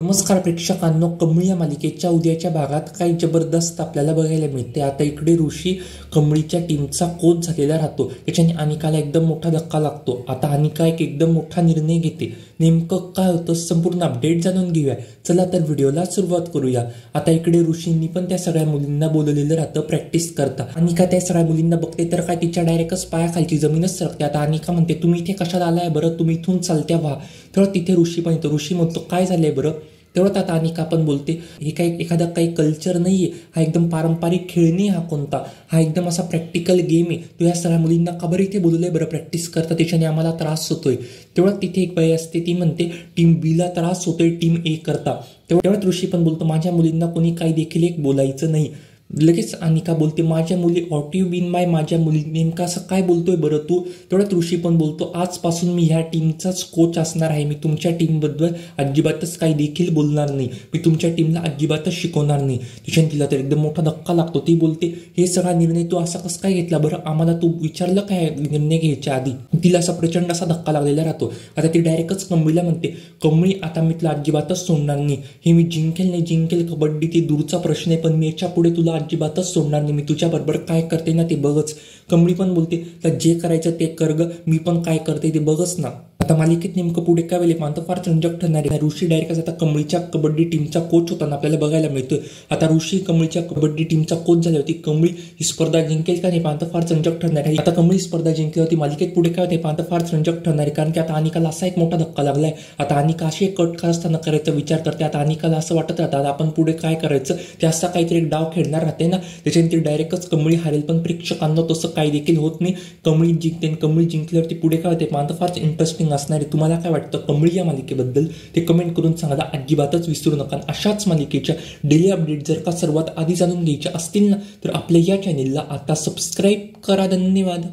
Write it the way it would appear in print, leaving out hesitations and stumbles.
नमस्कार प्रेक्षकांनो, कमळी या मालिकेच्या उद्याच्या भागात काही जबरदस्त आपल्याला बघायला मिळते। आता इकडे ऋषी कमळीच्या टीमचा कोच झालेला राहतो, त्याच्याने अनिकाला एकदम मोठा धक्का लागतो। आता अनिका एकदम मोठा निर्णय घेते। नेमकं काय होतं संपूर्ण अपडेट जाणून घेऊया। चला तर व्हिडिओला सुरुवात करूया। आता इकडे ऋषींनी पण त्या सगळ्या मुलींना बोलवलेलं राहतं प्रॅक्टिस करता। अनिका त्या सगळ्या मुलींना बघते तर काय तिच्या डायरेक्टच पायाखालची जमीनच सरकते। आता अनिका म्हणते, तुम्ही इथे कशाला आलाय बरं, तुम्ही इथून चालत्या व्हा। तेव्हा तिथे ऋषी पण येतो। ऋषी म्हणतो, काय झालंय बरं। तेवढ्यात आता अनिका पण बोलते, हे काही एखादा काही कल्चर नाहीये, हा एकदम पारंपरिक खेळ नाही, हा कोणता, हा एकदम असा प्रॅक्टिकल गेम आहे। तो या सगळ्या मुलींना का बरं इथे बोलवलंय बरं प्रॅक्टिस करता, त्याच्याने आम्हाला त्रास होतोय। तेवढ्यात तिथे एक बाई असते, ती म्हणते टीम बी ला त्रास होतोय टीम ए करता। तेवढ्यात ऋषी पण बोलतो, माझ्या मुलींना कोणी काही देखील एक बोलायचं नाही। लगेच अनिका बोलते, माझ्या मुली व्हॉट यू बीन बाय माझ्या मुली, नेमका असं काय बोलतोय बरं तू। तेवढ्यात ऋषी पण बोलतो, आजपासून मी ह्या टीमचाच कोच असणार आहे। मी तुमच्या टीमबद्दल अजिबातच काही देखील बोलणार नाही, मी तुमच्या टीमला अजिबातच शिकवणार नाही। तिच्याने तिला तर एकदम मोठा धक्का लागतो। ती बोलते, हे सगळा निर्णय तू असा कसं काय घेतला बरं, आम्हाला तू विचारलं काय निर्णय घ्यायच्या आधी। तिला असा प्रचंड असा धक्का लागलेला राहतो। आता ती डायरेक्टच कमळीला म्हणते, कमळी आता मी तुला अजिबातच सोडणार नाही, हे मी जिंकेल नाही जिंकेल कबड्डी ते दूरचा प्रश्न आहे, पण मी याच्या पुढे तुला अजिबातच सोडणार नाही, मी तुझ्या बरोबर काय करते ना ते बघच। कमळी पण बोलते, तर जे करायचं ते कर ग, मी पण काय करते ते बघच ना। आता मालिकेत नेमकं पुढे काय वेळेला मानतो फार रंजक ठरणार आहे। ऋषी डायरेक्ट आता कमळीच्या कबड्डी टीमचा कोच होताना आपल्याला बघायला मिळतोय। आता ऋषी कमळीच्या कबड्डी टीमचा कोच झाली होती। कमळी ही स्पर्धा जिंकेल का नाही पाहता फार रंजक ठरणार आहे। आता कमळी स्पर्धा जिंकली होती, मालिकेत पुढे काय होते पाहता फार रंजक ठरणार आहे, कारण की आता अनिकाला असा एक मोठा धक्का लागलाय। आता अनिका अशी एक कट असताना करायचा विचार करते। आता अनिकाला असं वाटत राहतं आपण पुढे काय करायचं, ते असा काहीतरी एक डाव खेळणार राहते ना, त्याच्याने ती डायरेक्टच कमळी हारेल। पण प्रेक्षकांना तसं काही देखील होत नाही, कमळी जिंकते। कमळी जिंकल्यावरती पुढे काय होते पाहता फार इंटरेस्टिंग असणार आहे। तुम्हाला काय वाटतं कमळी या मालिकेबद्दल ते कमेंट करून सांगायला अजिबातच विसरू नका। अशाच मालिकेच्या डेली अपडेट जर का सर्वात आधी जाणून घ्यायच्या असतील ना, तर आपल्या या चॅनेलला आता सबस्क्राईब करा। धन्यवाद।